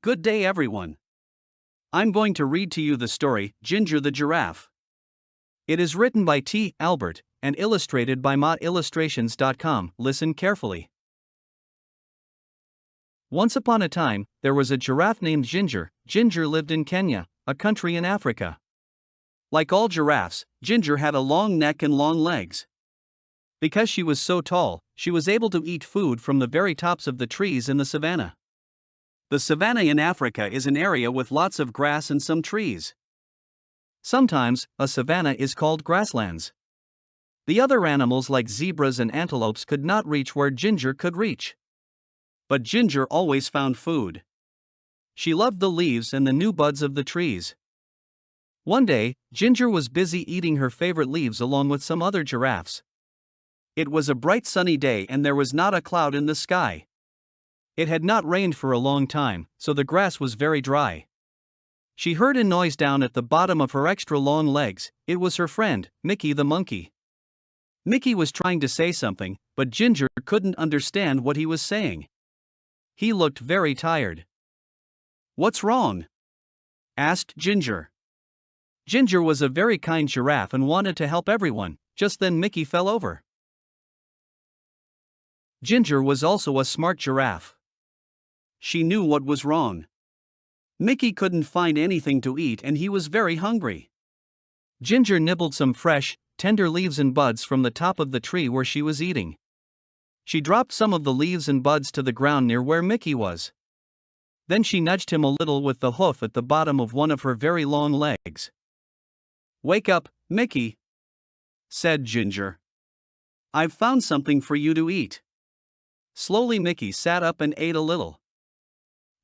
Good day, everyone. I'm going to read to you the story, Ginger the Giraffe. It is written by T. Albert and illustrated by modillustrations.com. Listen carefully. Once upon a time, there was a giraffe named Ginger. Ginger lived in Kenya, a country in Africa. Like all giraffes, Ginger had a long neck and long legs. Because she was so tall, she was able to eat food from the very tops of the trees in the savannah. The savannah in Africa is an area with lots of grass and some trees. Sometimes, a savannah is called grasslands. The other animals like zebras and antelopes could not reach where Ginger could reach. But Ginger always found food. She loved the leaves and the new buds of the trees. One day, Ginger was busy eating her favorite leaves along with some other giraffes. It was a bright sunny day and there was not a cloud in the sky. It had not rained for a long time, so the grass was very dry. She heard a noise down at the bottom of her extra long legs. It was her friend, Mickey the monkey. Mickey was trying to say something, but Ginger couldn't understand what he was saying. He looked very tired. "What's wrong?" asked Ginger. Ginger was a very kind giraffe and wanted to help everyone. Just then Mickey fell over. Ginger was also a smart giraffe. She knew what was wrong. Mickey couldn't find anything to eat and he was very hungry. Ginger nibbled some fresh, tender leaves and buds from the top of the tree where she was eating. She dropped some of the leaves and buds to the ground near where Mickey was. Then she nudged him a little with the hoof at the bottom of one of her very long legs. "Wake up, Mickey," said Ginger. "I've found something for you to eat." Slowly Mickey sat up and ate a little.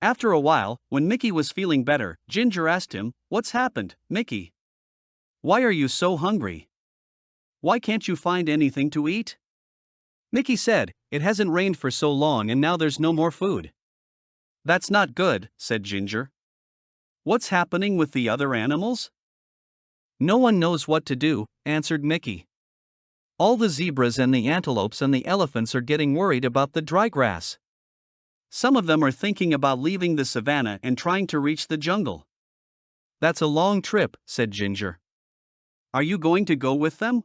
After a while, when Mickey was feeling better, Ginger asked him, "What's happened, Mickey? Why are you so hungry? Why can't you find anything to eat?" Mickey said, "It hasn't rained for so long and now there's no more food." "That's not good," said Ginger. "What's happening with the other animals?" "No one knows what to do," answered Mickey. "All the zebras and the antelopes and the elephants are getting worried about the dry grass. Some of them are thinking about leaving the savannah and trying to reach the jungle." "That's a long trip," said Ginger. "Are you going to go with them?"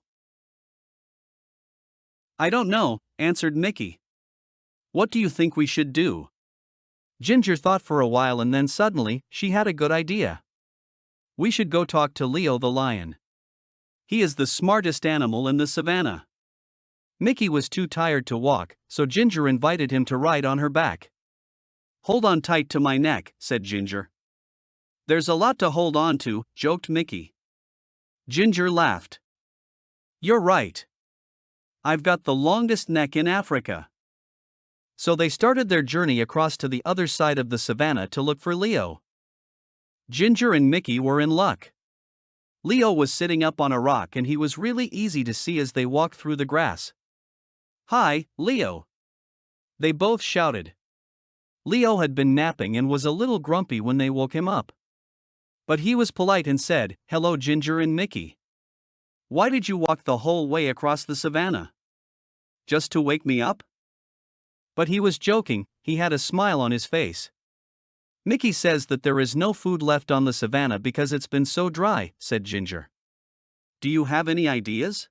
"I don't know," answered Mickey. "What do you think we should do?" Ginger thought for a while and then suddenly, she had a good idea. "We should go talk to Leo the lion. He is the smartest animal in the savannah." Mickey was too tired to walk, so Ginger invited him to ride on her back. "Hold on tight to my neck," said Ginger. "There's a lot to hold on to," joked Mickey. Ginger laughed. "You're right. I've got the longest neck in Africa." So they started their journey across to the other side of the savannah to look for Leo. Ginger and Mickey were in luck. Leo was sitting up on a rock and he was really easy to see as they walked through the grass. "Hi, Leo!" they both shouted. Leo had been napping and was a little grumpy when they woke him up. But he was polite and said, "Hello, Ginger and Mickey. Why did you walk the whole way across the savannah? Just to wake me up?" But he was joking, he had a smile on his face. "Mickey says that there is no food left on the savannah because it's been so dry," said Ginger. "Do you have any ideas?"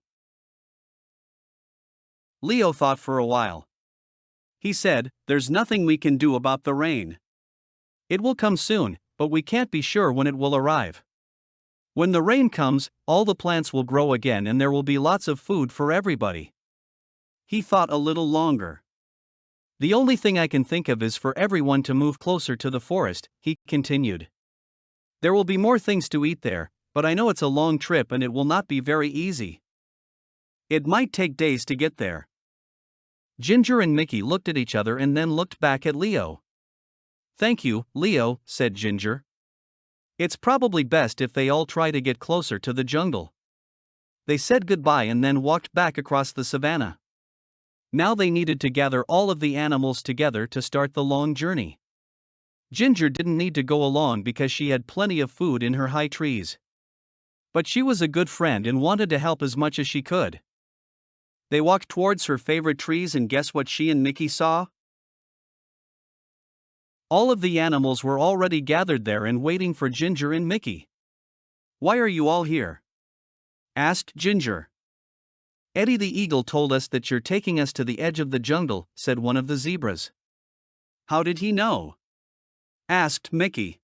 Leo thought for a while. He said, "There's nothing we can do about the rain. It will come soon, but we can't be sure when it will arrive. When the rain comes, all the plants will grow again and there will be lots of food for everybody." He thought a little longer. "The only thing I can think of is for everyone to move closer to the forest," he continued. "There will be more things to eat there, but I know it's a long trip and it will not be very easy. It might take days to get there." Ginger and Mickey looked at each other and then looked back at Leo. "Thank you, Leo," said Ginger. "It's probably best if they all try to get closer to the jungle." They said goodbye and then walked back across the savannah. Now they needed to gather all of the animals together to start the long journey. Ginger didn't need to go along because she had plenty of food in her high trees. But she was a good friend and wanted to help as much as she could. They walked towards her favorite trees and guess what she and Mickey saw? All of the animals were already gathered there and waiting for Ginger and Mickey. "Why are you all here?" asked Ginger. "Eddie the eagle told us that you're taking us to the edge of the jungle," said one of the zebras. "How did he know?" asked Mickey.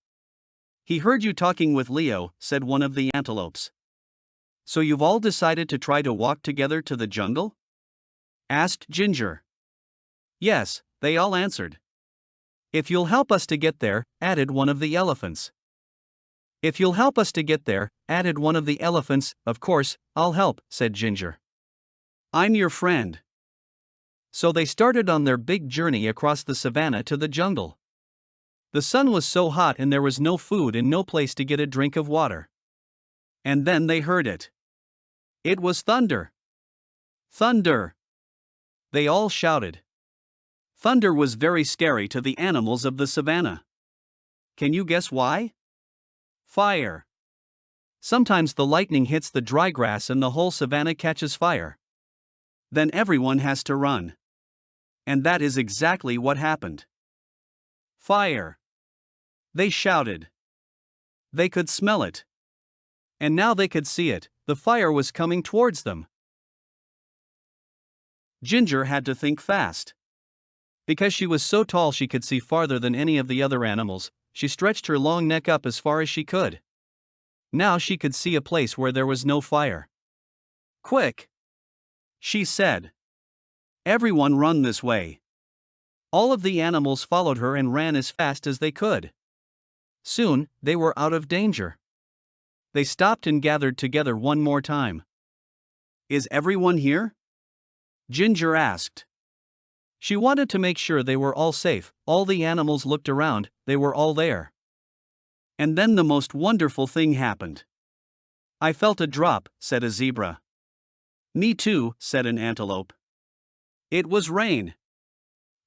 "He heard you talking with Leo," said one of the antelopes. "So you've all decided to try to walk together to the jungle?" asked Ginger. "Yes," they all answered. "If you'll help us to get there," added one of the elephants. "If you'll help us to get there," added one of the elephants. "Of course, I'll help," said Ginger. "I'm your friend." So they started on their big journey across the savannah to the jungle. The sun was so hot and there was no food and no place to get a drink of water. And then they heard it. It was thunder. Thunder! They all shouted. Thunder was very scary to the animals of the savannah. Can you guess why? Fire. Sometimes the lightning hits the dry grass and the whole savannah catches fire. Then everyone has to run. And that is exactly what happened. Fire. They shouted. They could smell it. And now they could see it, the fire was coming towards them. Ginger had to think fast. Because she was so tall she could see farther than any of the other animals, she stretched her long neck up as far as she could. Now she could see a place where there was no fire. "Quick!" she said. "Everyone run this way." All of the animals followed her and ran as fast as they could. Soon, they were out of danger. They stopped and gathered together one more time. "Is everyone here?" Ginger asked. She wanted to make sure they were all safe. All the animals looked around, they were all there. And then the most wonderful thing happened. "I felt a drop," said a zebra. "Me too," said an antelope. "It was rain."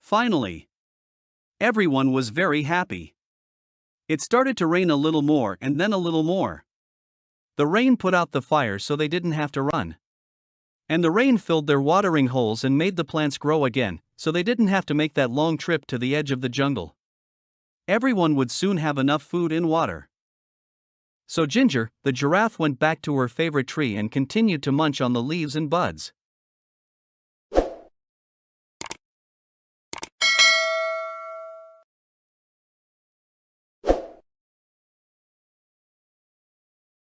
Finally. Everyone was very happy. It started to rain a little more and then a little more. The rain put out the fire so they didn't have to run. And the rain filled their watering holes and made the plants grow again, so they didn't have to make that long trip to the edge of the jungle. Everyone would soon have enough food and water. So Ginger, the giraffe, went back to her favorite tree and continued to munch on the leaves and buds.